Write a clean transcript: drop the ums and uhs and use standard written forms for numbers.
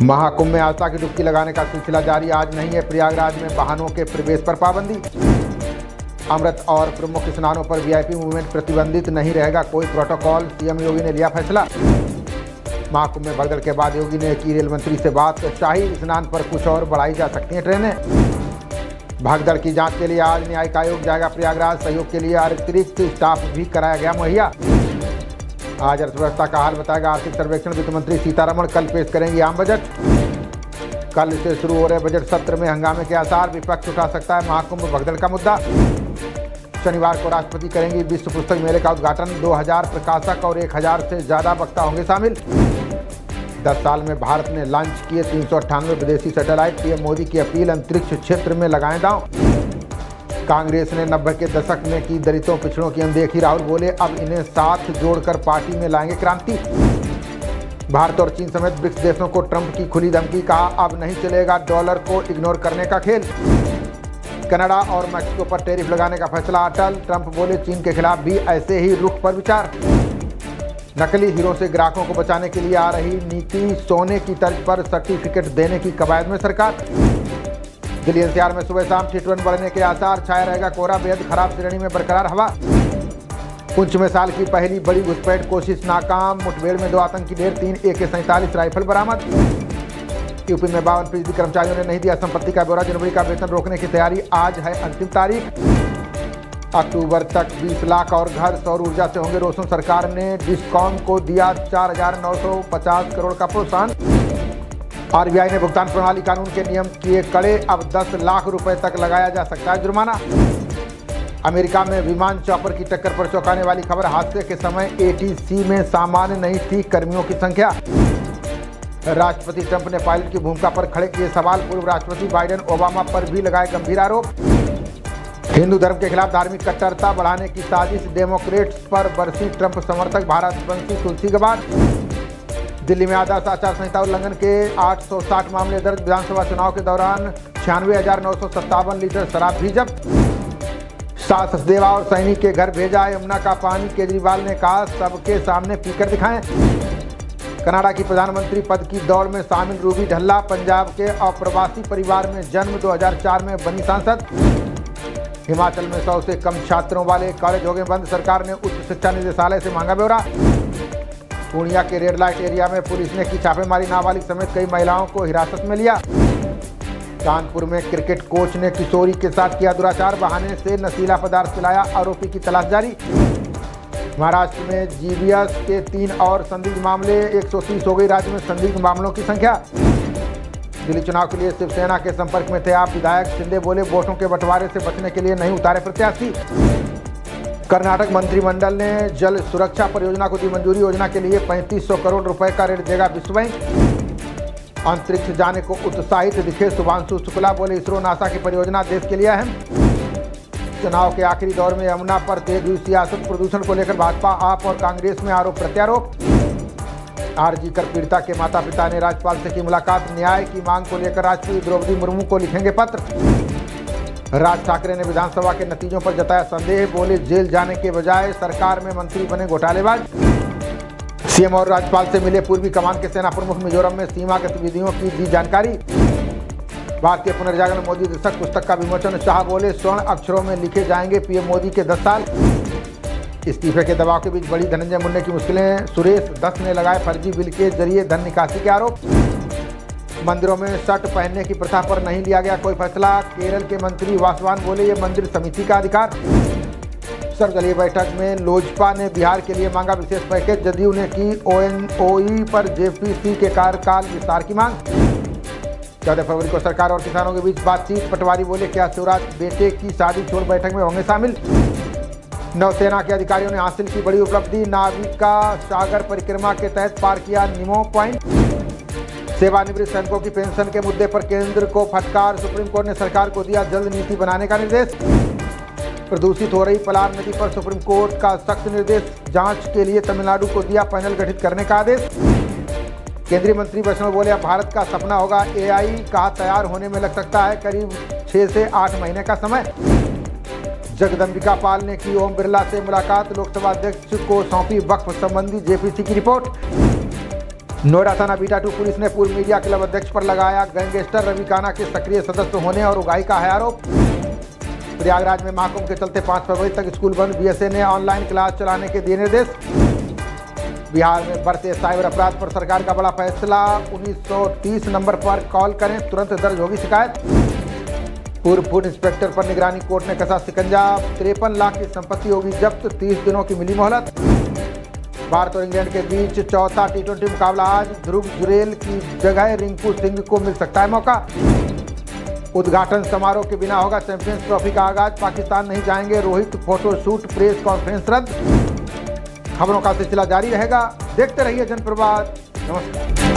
महाकुंभ में आस्था की डुबकी लगाने का सिलसिला जारी। आज नहीं है प्रयागराज में वाहनों के प्रवेश पर पाबंदी। अमृत और प्रमुख स्नानों पर वीआईपी मूवमेंट प्रतिबंधित नहीं रहेगा कोई प्रोटोकॉल, सीएम योगी ने लिया फैसला। महाकुंभ में भगदड़ के बाद योगी ने की रेल मंत्री से बात। शाही स्नान पर कुछ और बढ़ाई जा सकती हैं ट्रेनें। भगदड़ की जांच के लिए आज न्यायिक आयोग जाएगा प्रयागराज। सहयोग के लिए अतिरिक्त स्टाफ भी कराया गया मुहैया। आज अर्थव्यवस्था का हाल बताएगा आर्थिक सर्वेक्षण। वित्त मंत्री सीतारमण कल पेश करेंगी आम बजट। कल से शुरू हो रहे बजट सत्र में हंगामे के आसार। विपक्ष उठा सकता है महाकुंभ भगदड़ का मुद्दा। शनिवार को राष्ट्रपति करेंगी विश्व पुस्तक मेले का उद्घाटन। 2000 प्रकाशक और 1000 से ज़्यादा वक्ता होंगे शामिल। 10 साल में भारत ने लॉन्च किए 398 विदेशी सैटेलाइट। पीएम मोदी की अपील, अंतरिक्ष क्षेत्र में लगाएं दांव। कांग्रेस ने 90 के दशक में की दलितों पिछड़ों की अनदेखी। राहुल बोले अब इन्हें साथ जोड़कर पार्टी में लाएंगे क्रांति। भारत और चीन समेत ब्रिक्स देशों को ट्रंप की खुली धमकी। कहा अब नहीं चलेगा डॉलर को इग्नोर करने का खेल। कनाडा और मैक्सिको पर टैरिफ लगाने का फैसला अटल। ट्रंप बोले चीन के खिलाफ भी ऐसे ही रुख पर विचार। नकली हीरो से ग्राहकों को बचाने के लिए आ रही नीति। सोने की तर्ज पर सर्टिफिकेट देने की कवायद में सरकार। दिल्ली एनसीआर में सुबह शाम हीटवेव बढ़ने के आसार। छाया रहेगा कोहरा। बेहद खराब श्रेणी में बरकरार हवा। पुंछ में साल की पहली बड़ी घुसपैठ कोशिश नाकाम। मुठभेड़ में 2 आतंकी ढेर, 3 AK-47 राइफल बरामद। यूपी में 52% कर्मचारियों ने नहीं दिया संपत्ति का ब्यौरा। जनवरी का वेतन रोकने की तैयारी। आज है अंतिम तारीख। अक्टूबर तक 20 लाख और घर सौर ऊर्जा से होंगे रोशन। सरकार ने डिस्कॉम को दिया 4,950 करोड़ का प्रोत्साहन। आरबीआई ने भुगतान प्रणाली कानून के नियम किए कड़े। अब 10 लाख रुपए तक लगाया जा सकता है जुर्माना। अमेरिका में विमान चॉपर की टक्कर पर चौंकाने वाली खबर। हादसे के समय ATC में सामान्य नहीं थी कर्मियों की संख्या। राष्ट्रपति ट्रंप ने पायलट की भूमिका पर खड़े किए सवाल। पूर्व राष्ट्रपति बाइडेन ओबामा पर भी लगाए गंभीर आरोप। हिंदू धर्म के खिलाफ धार्मिक कट्टरता बढ़ाने की साजिश। डेमोक्रेट्स पर बरसी ट्रंप समर्थक भारतवंशी तुलसी गबार। दिल्ली में आदर्श आचार संहिता उल्लंघन के 860 मामले दर्ज। विधानसभा चुनाव के दौरान 96,957 लीटर शराब भी जब्त। सास सचदेवा और सैनिक के घर भेजा यमुना का पानी। केजरीवाल ने कहा सबके सामने पीकर दिखाएं। कनाडा की प्रधानमंत्री पद की दौड़ में शामिल रूबी ढल्ला। पंजाब के अप्रवासी परिवार में जन्म। 2004 में बनी सांसद। हिमाचल में 100 से कम छात्रों वाले कॉलेज हो गए बंद। सरकार ने उच्च शिक्षा निदेशालय से मांगा ब्यौरा। पूर्णिया के रेड लाइट एरिया में पुलिस ने की छापेमारी। नाबालिग समेत कई महिलाओं को हिरासत में लिया। कानपुर में क्रिकेट कोच ने किशोरी के साथ किया दुराचार। बहाने से नशीला पदार्थ पिलाया। आरोपी की तलाश जारी। महाराष्ट्र में GBS के 3 और संदिग्ध मामले। 130 हो गई राज्य में संदिग्ध मामलों की संख्या। दिल्ली चुनाव के लिए शिवसेना के संपर्क में थे आप। विधायक शिंदे बोले वोटों के बंटवारे से बचने के लिए नहीं उतारे प्रत्याशी। कर्नाटक मंत्रिमंडल ने जल सुरक्षा परियोजना को दी मंजूरी। योजना के लिए 3500 करोड़ रुपए का ऋण देगा विश्व बैंक। अंतरिक्ष जाने को उत्साहित दिखे शुभांशु शुक्ला। बोले इसरो नासा की परियोजना देश के लिए अहम। चुनाव के आखिरी दौर में यमुना पर तेज हुई सियासत। प्रदूषण को लेकर भाजपा आप और कांग्रेस में आरोप प्रत्यारोप। आरजी कर पीड़िता के माता पिता ने राज्यपाल से की मुलाकात। न्याय की मांग को लेकर राष्ट्रपति द्रौपदी मुर्मू को लिखेंगे पत्र। राज ठाकरे ने विधानसभा के नतीजों पर जताया संदेह। बोले जेल जाने के बजाय सरकार में मंत्री बने घोटालेबाज। सीएम और राज्यपाल से मिले पूर्वी कमान के सेना प्रमुख। मिजोरम में सीमा गतिविधियों की दी जानकारी। भारतीय पुनर्जागरण मोदी दशक पुस्तक का विमोचन। शाह बोले स्वर्ण अक्षरों में लिखे जाएंगे पीएम मोदी के 10 साल। इस्तीफे के दबाव के बीच बड़ी धनंजय मुंडे की मुश्किलें। सुरेश दत्त ने लगाए फर्जी बिल के जरिए धन निकासी के आरोप। मंदिरों में शर्ट पहनने की प्रथा पर नहीं लिया गया कोई फैसला। केरल के मंत्री वासवान बोले ये मंदिर समिति का अधिकार। सर्वदलीय बैठक में लोजपा ने बिहार के लिए मांगा विशेष पैकेज। जदयू ने की ONOE पर JPC के कार्यकाल विस्तार की मांग। 14 फरवरी को सरकार और किसानों के बीच बातचीत। पटवारी बोले क्या शिवराज बेटे की शादी छोड़ बैठक में होंगे शामिल। नौसेना के अधिकारियों ने हासिल की बड़ी उपलब्धि। नाविका सागर परिक्रमा के तहत पार किया निमो पॉइंट। सेवानिवृत्त सैनिकों की पेंशन के मुद्दे पर केंद्र को फटकार। सुप्रीम कोर्ट ने सरकार को दिया जल्द नीति बनाने का निर्देश। प्रदूषित हो रही पलार नदी पर सुप्रीम कोर्ट का सख्त निर्देश। जांच के लिए तमिलनाडु को दिया पैनल गठित करने का आदेश। केंद्रीय मंत्री वैष्णव बोले अब भारत का सपना होगा AI। कहा तैयार होने में लग सकता है करीब 6 से 8 महीने का समय। जगदम्बिका पाल ने की ओम बिरला से मुलाकात, लोकसभा अध्यक्ष को सौंपी वक्फ संबंधी जेपीसी की रिपोर्ट। नोएडा थाना बीटा 2 पुलिस ने पूर्व मीडिया क्लब अध्यक्ष पर लगाया गैंगस्टर रवि काना के सक्रिय सदस्य होने और उगाही का है आरोप। प्रयागराज में महाकुंभ के चलते 5 फरवरी तक स्कूल बंद, बीएसए ने ऑनलाइन क्लास चलाने के दिए निर्देश। बिहार में बढ़ते साइबर अपराध पर सरकार का बड़ा फैसला, 1930 नंबर पर कॉल करें, तुरंत दर्ज होगी शिकायत। पूर्व फूड इंस्पेक्टर पर निगरानी कोर्ट ने कसा शिकंजा, 53 लाख की संपत्ति होगी जब्त, 30 दिनों की मिली मोहलत। भारत और इंग्लैंड के बीच चौथा टी20 मुकाबला आज, ध्रुव जुरेल की जगह रिंकू सिंह को मिल सकता है मौका। उद्घाटन समारोह के बिना होगा चैंपियंस ट्रॉफी का आगाज, पाकिस्तान नहीं जाएंगे रोहित, फोटोशूट, प्रेस कॉन्फ्रेंस रद्द। खबरों का सिलसिला जारी रहेगा, देखते रहिए जनप्रवाद। नमस्कार।